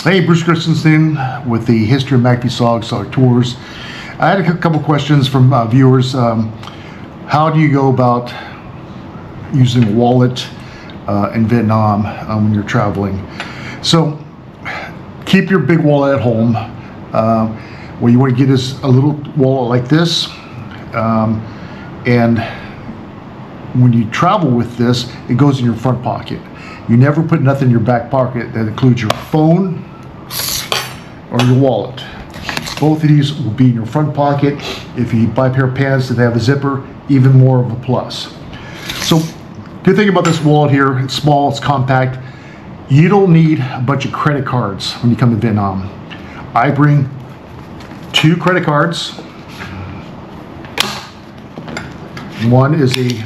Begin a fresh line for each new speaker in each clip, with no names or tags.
Hey, Bruce Christensen with the History of MACV SOG Tours. I had a couple questions from viewers. How do you go about using a wallet in Vietnam when you're traveling? So keep your big wallet at home. What you want to get is a little wallet like this. And when you travel with this, it goes in your front pocket. You never put nothing in your back pocket. That includes your phone or your wallet. Both of these will be in your front pocket. If you buy a pair of pants that have a zipper, even more of a plus. So good thing about this wallet here, it's small, it's compact. You don't need a bunch of credit cards when you come to Vietnam. I bring 2 credit cards. One is a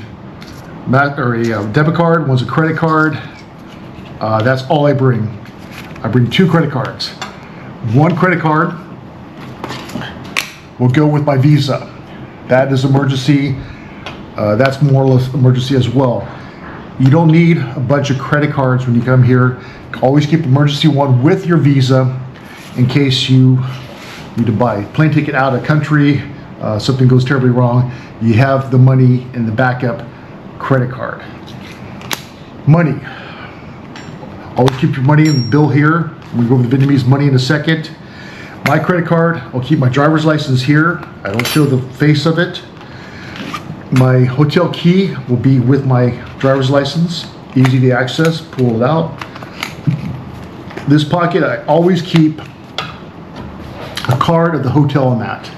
debit card, one's a credit card. That's all I bring. I bring 2 credit cards. One credit card will go with my Visa. That is emergency. That's more or less emergency as well. You don't need a bunch of credit cards when you come here. Always keep emergency one with your Visa in case you need to buy a plane ticket out of country, something goes terribly wrong. You have the money in the backup credit card. Money. Always keep your money in the bill here. We go over the Vietnamese money in a second. My credit card, I'll keep my driver's license here. I don't show the face of it. My hotel key will be with my driver's license. Easy to access, pull it out. This pocket, I always keep a card of the hotel I'm at.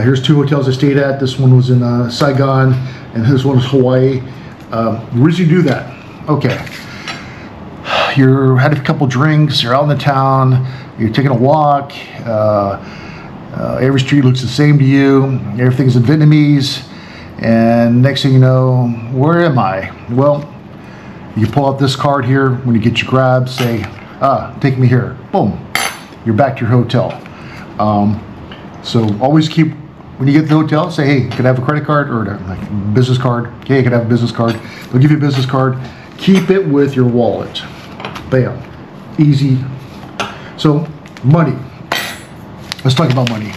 Here's 2 hotels I stayed at. This one was in Saigon, and this one was Hawaii. Where did you do that? Okay. You're had a couple drinks, you're out in the town, you're taking a walk, every street looks the same to you, everything's in Vietnamese, and next thing you know, where am I? Well, you pull out this card here when you get your grab, say, take me here, boom, you're back to your hotel. So always keep, when you get to the hotel, say, hey, can I have a credit card or a business card? Okay, can I have a business card? They'll give you a business card. Keep it with your wallet. Bam, easy. So money, let's talk about money.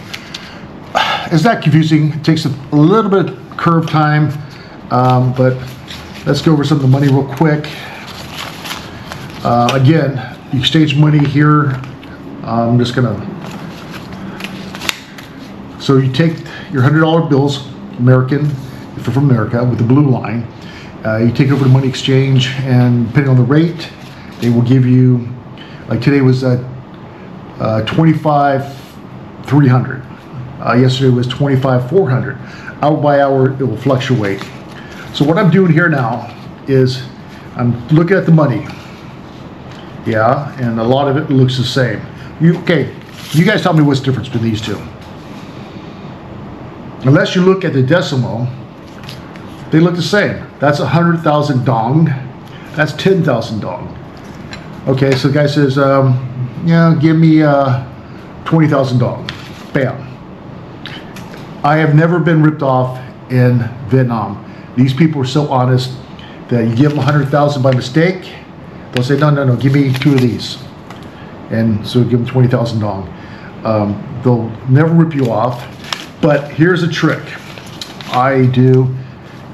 It's not confusing, it takes a little bit of curve time, but let's go over some of the money real quick. Again, you exchange money here. I'm just gonna, so you take your $100 bills, American, if you're from America, with the blue line, you take it over to money exchange, and depending on the rate, they will give you, like today was $25,300. Yesterday was $25,400. Hour by hour, it will fluctuate. So what I'm doing here now is I'm looking at the money. Yeah, and a lot of it looks the same. Okay, you guys tell me what's the difference between these two. Unless you look at the decimal, they look the same. That's 100,000 dong. That's 10,000 dong. Okay, so the guy says, yeah, give me 20,000 dong. Bam. I have never been ripped off in Vietnam. These people are so honest that you give them 100,000 by mistake, they'll say, no, give me 2 of these. And so give them 20,000 dong. They'll never rip you off, but here's a trick I do,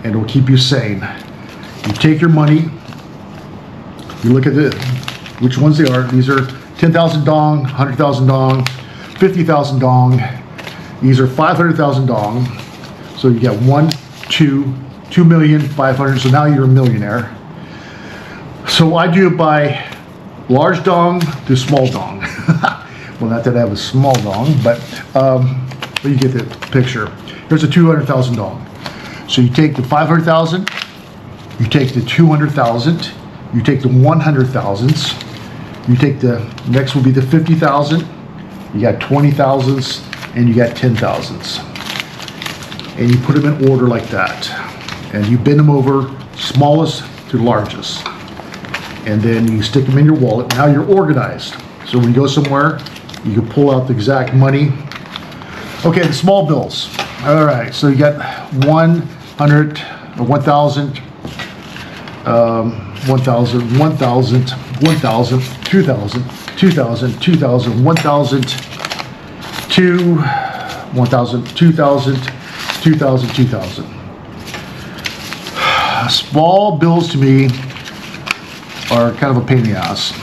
and it will keep you sane. You take your money, you look at which ones they are. These are 10,000 dong, 100,000 dong, 50,000 dong. These are 500,000 dong. So you got 2,500,000. So now you're a millionaire. So I do it by large dong to small dong. Well, not that I have a small dong, but you get the picture. Here's a 200,000 dong. So you take the 500,000, you take the 200,000, you take the 100,000s, you take the, next will be the 50,000, you got 20,000s, and you got 10,000s. And you put them in order like that. And you bend them over, smallest to largest. And then you stick them in your wallet. Now you're organized. So when you go somewhere, you can pull out the exact money. Okay, the small bills. All right, so you got 100 or 1,000. 1,000, 1,000, 1,000, 2,000, 2,000, 2,000, 1,000, 2, 1,000, 2,000, 2,000, 2,000. Small bills to me are kind of a pain in the ass.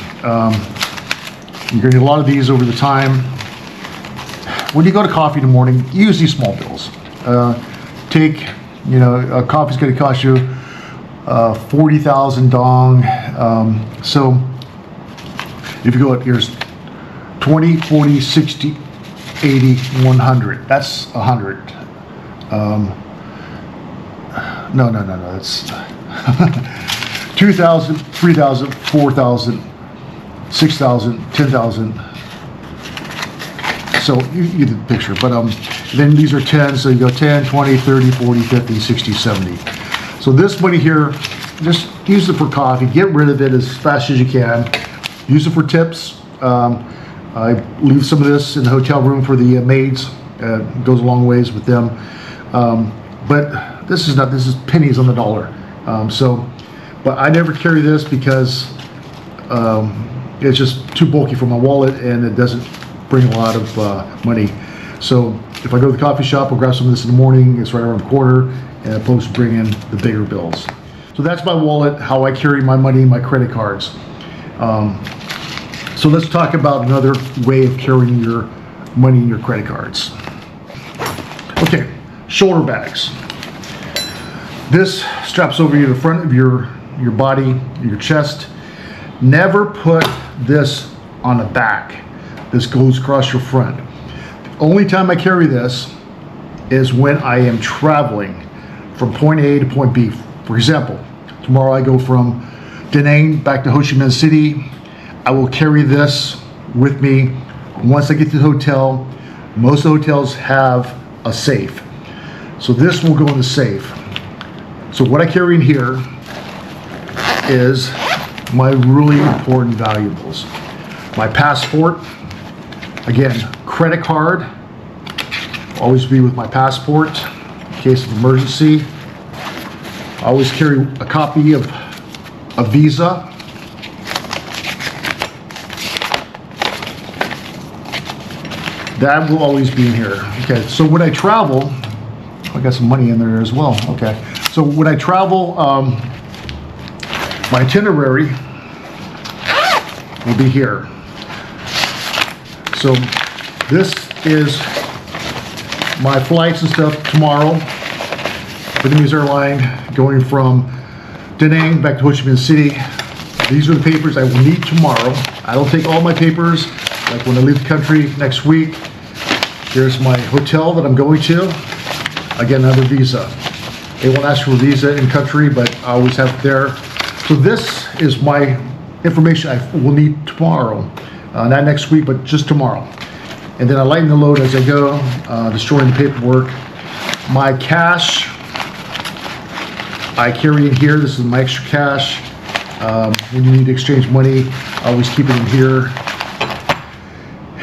You're going to get a lot of these over the time. When you go to coffee in the morning, use these small bills. Take, you know, a coffee's going to cost you 40,000 dong. So if you go, here's 20, 40, 60, 80, 100. That's 100. No, that's 2,000, 3,000, 4,000, 6,000, 10,000. So you get the picture, but then these are 10, so you go 10, 20, 30, 40, 50, 60, 70. So this money here, just use it for coffee, get rid of it as fast as you can. Use it for tips. I leave some of this in the hotel room for the maids. It goes a long ways with them. But this is pennies on the dollar. But I never carry this because it's just too bulky for my wallet and it doesn't bring a lot of money. So if I go to the coffee shop, I'll grab some of this in the morning. It's right around the corner, and I'm supposed to bring in the bigger bills. So that's my wallet, how I carry my money, my credit cards. So let's talk about another way of carrying your money in your credit cards. Okay, shoulder bags. This straps over the front of your body, your chest. Never put this on the back. This goes across your front. The only time I carry this is when I am traveling from point A to point B. For example, tomorrow I go from Da Nang back to Ho Chi Minh City. I will carry this with me. Once I get to the hotel, most hotels have a safe. So this will go in the safe. So what I carry in here is my really important valuables. My passport, again, credit card, always be with my passport in case of emergency. I always carry a copy of a visa. That will always be in here. Okay, so when I travel, I got some money in there as well. Okay, so when I travel, my itinerary will be here. So this is my flights and stuff tomorrow. Vietnamese airline going from Da Nang back to Ho Chi Minh City. These are the papers I will need tomorrow. I don't take all my papers. Like when I leave the country next week, here's my hotel that I'm going to. Again, another visa. They won't ask for a visa in country, but I always have it there. So this is my information I will need tomorrow. Not next week, but just tomorrow. And then I lighten the load as I go, destroying the paperwork. My cash, I carry in here. This is my extra cash. When you need to exchange money, I always keep it in here.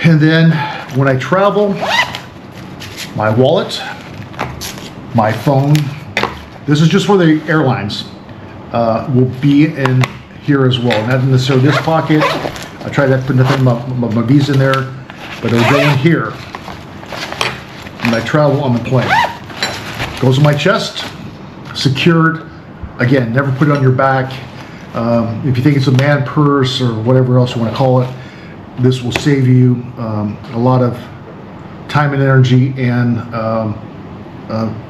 And then when I travel, my wallet, my phone, this is just for the airlines, will be in here as well. Not necessarily this pocket. I try to put nothing my visa in there, but it'll go in here when I travel on the plane. Goes in my chest, secured. Again, never put it on your back. If you think it's a man purse or whatever else you want to call it, this will save you a lot of time and energy and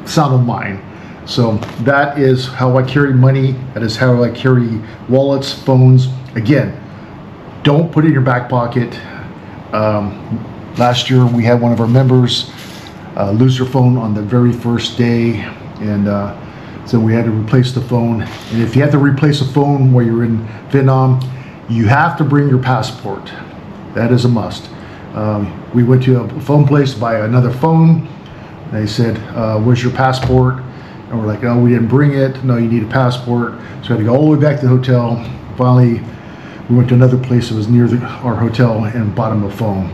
sound of mind. So that is how I carry money. That is how I carry wallets, phones. Again, don't put it in your back pocket. Last year we had one of our members lose her phone on the very first day, and so we had to replace the phone. And if you have to replace a phone while you're in Vietnam, you have to bring your passport. That is a must. We went to a phone place to buy another phone. They said, where's your passport? And we're like, oh, we didn't bring it. No, you need a passport. So we had to go all the way back to the hotel. Finally, we went to another place that was near our hotel and bought him a phone.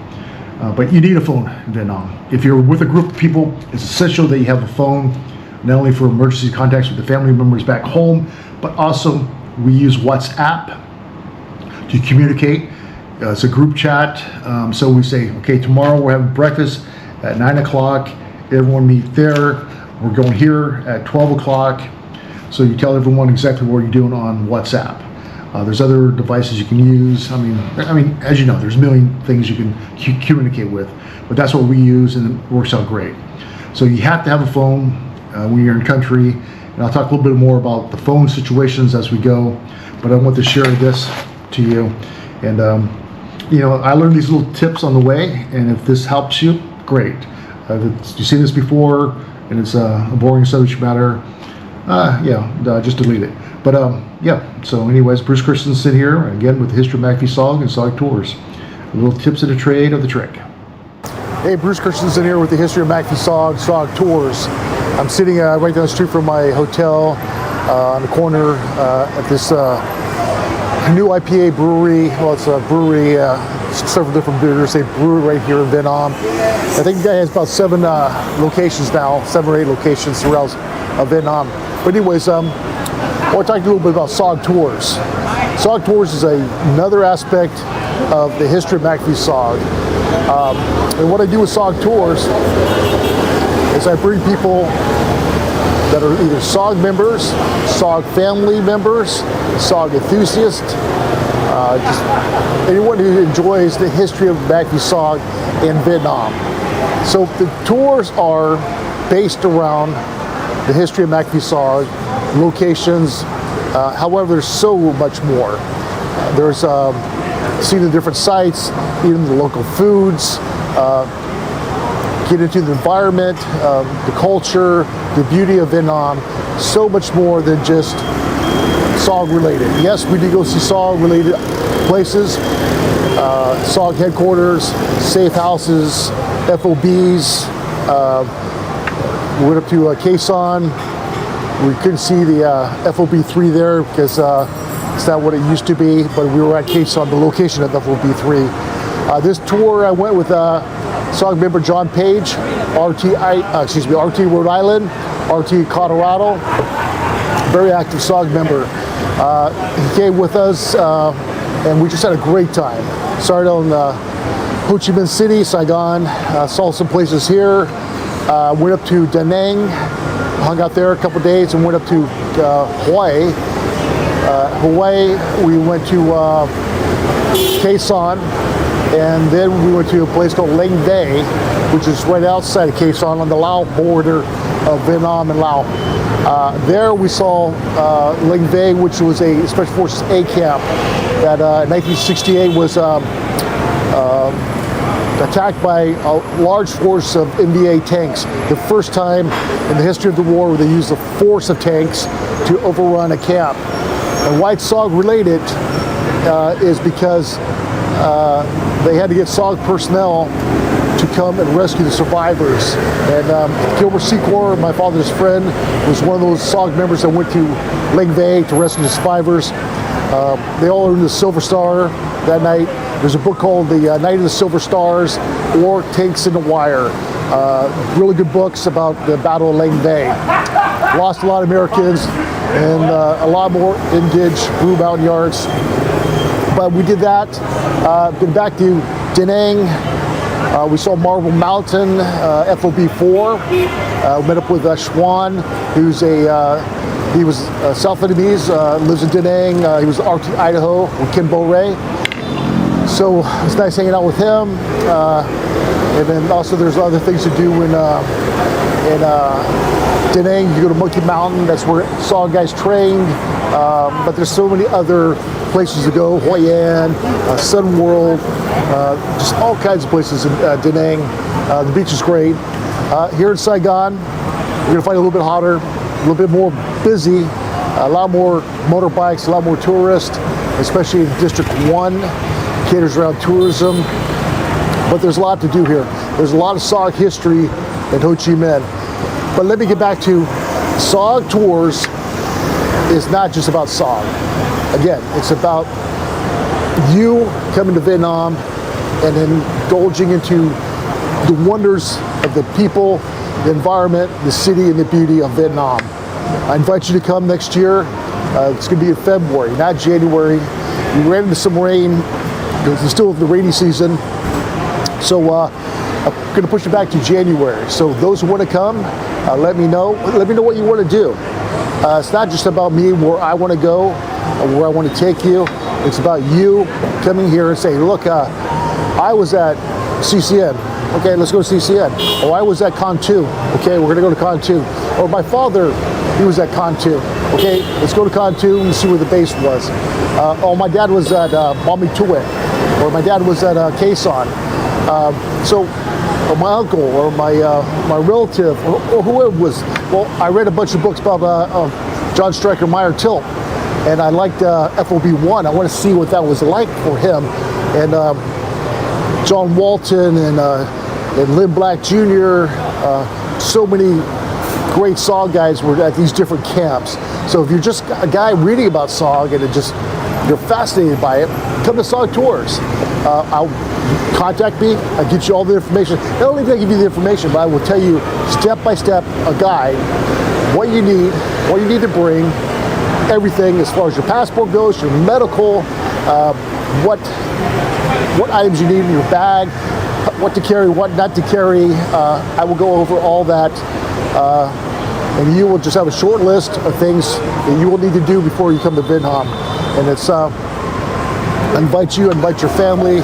But you need a phone in Vietnam. If you're with a group of people, it's essential that you have a phone, not only for emergency contacts with the family members back home, but also we use WhatsApp to communicate. It's a group chat. So we say, okay, tomorrow we're having breakfast at 9 o'clock. Everyone meet there. We're going here at 12 o'clock. So you tell everyone exactly what you're doing on WhatsApp. There's other devices you can use. I mean, as you know, there's a million things you can communicate with, but that's what we use, and it works out great. So you have to have a phone when you're in country, and I'll talk a little bit more about the phone situations as we go, but I want to share this to you. And you know, I learned these little tips on the way, and if this helps you, great. If you've seen this before and it's a boring subject matter, just delete it. But yeah, so anyways, Bruce Christensen here, again with the history of McAfee SOG and SOG Tours. Little tips of the trade of the trick. Hey, Bruce Christensen here with the history of McAfee SOG Tours. I'm sitting right down the street from my hotel on the corner at this new IPA brewery. Well, it's a brewery, several different beers. They brew it right here in Vietnam. I think the guy has about 7 locations now, 7 or 8 locations throughout Vietnam. But anyways, I want to talk a little bit about SOG Tours. SOG Tours is another aspect of the history of McAfee SOG. And what I do with SOG Tours is I bring people that are either SOG members, SOG family members, SOG enthusiasts, just anyone who enjoys the history of McAfee SOG in Vietnam. So the tours are based around the history of McAfee SOG, locations. However, there's so much more. There's seeing the different sites, eating the local foods, get into the environment, the culture, the beauty of Vietnam. So much more than just SOG related. Yes, we do go see SOG related places, SOG headquarters, safe houses, FOBs. We went up to Khe Sanh. We couldn't see the FOB3 there because it's not what it used to be, but we were at Khe Sanh, the location of FOB3. This tour I went with SOG member John Page, RT Rhode Island, RT Colorado, very active SOG member. He came with us and we just had a great time. Started on Ho Chi Minh City, Saigon, saw some places here, went up to Da Nang, hung out there a couple days, and went up to Hawaii. We went to Khe Sanh, and then we went to a place called Lang Day, which is right outside of Khe Sanh on the Lao border of Vietnam and Laos. There we saw Lang Day, which was a Special Forces A camp that in 1968 was attacked by a large force of NVA tanks. The first time in the history of the war where they used the force of tanks to overrun a camp. And why it's SOG related is because they had to get SOG personnel to come and rescue the survivors. And Gilbert Secor, my father's friend, was one of those SOG members that went to Lang Day to rescue the survivors. They all earned the Silver Star that night. There's a book called The Night of the Silver Stars or Tanks in the Wire. Really good books about the Battle of Lang Day. Lost a lot of Americans and a lot more engaged Blue Mountain Yards. But we did that. Been back to Da Nang. We saw Marble Mountain, FOB4. Met up with Schwan, who's he was South Vietnamese, lives in Da Nang. He was RT Idaho with Kim Bo Ray. So it's nice hanging out with him. And then also there's other things to do in Da Nang. You go to Monkey Mountain, that's where SOG guys trained. But there's so many other places to go. Hoi An, Sun World, just all kinds of places in Da Nang. The beach is great. Here in Saigon, we're gonna find it a little bit hotter, a little bit more busy, a lot more motorbikes, a lot more tourists, especially in District 1. Caters around tourism, but there's a lot to do here. There's a lot of SOG history in Ho Chi Minh. But let me get back to SOG Tours is not just about SOG. Again, it's about you coming to Vietnam and indulging into the wonders of the people, the environment, the city, and the beauty of Vietnam. I invite you to come next year. It's going to be in February, not January. We ran into some rain because it's still the rainy season. So I'm going to push it back to January. So those who want to come, let me know. Let me know what you want to do. It's not just about me, where I want to go, or where I want to take you. It's about you coming here and saying, look, I was at CCN. Okay, let's go to CCN. Or I was at Con 2. Okay, we're going to go to Con 2. Or my father, he was at Con 2. Okay, let's go to Con 2 and see where the base was. Oh, my dad was at Mommy Tuwek. Or my dad was at Quezon. Or my uncle, or my relative, or whoever was. Well, I read a bunch of books about John Stryker Meyer Tilt, and I liked FOB1. I want to see what that was like for him. And John Walton and Lynn Black Jr., so many great SOG guys were at these different camps. So if you're just a guy reading about SOG and you're fascinated by it, come to SOG Tours. I'll contact me. I'll get you all the information. Not only do I give you the information, but I will tell you step by step, a guide, what you need to bring, everything as far as your passport goes, your medical, what items you need in your bag, what to carry, what not to carry. I will go over all that. And you will just have a short list of things that you will need to do before you come to Vietnam. And it's invite your family.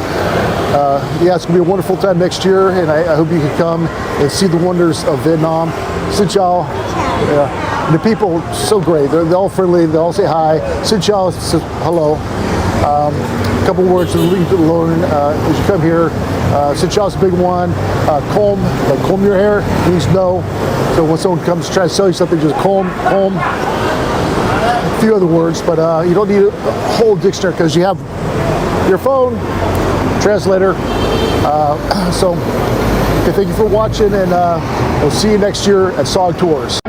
Yeah, it's gonna be a wonderful time next year, and I hope you can come and see the wonders of Vietnam. Xin chào. Yeah. The people so great. They're all friendly. They all say hi. Xin chào, hello. A couple words to learn as you come here. Xin chào is a big one. Comb your hair means no. So when someone comes to try to sell you something, just comb. A few other words, but you don't need a whole dictionary because you have your phone, translator. So thank you for watching, and we'll see you next year at SOG Tours.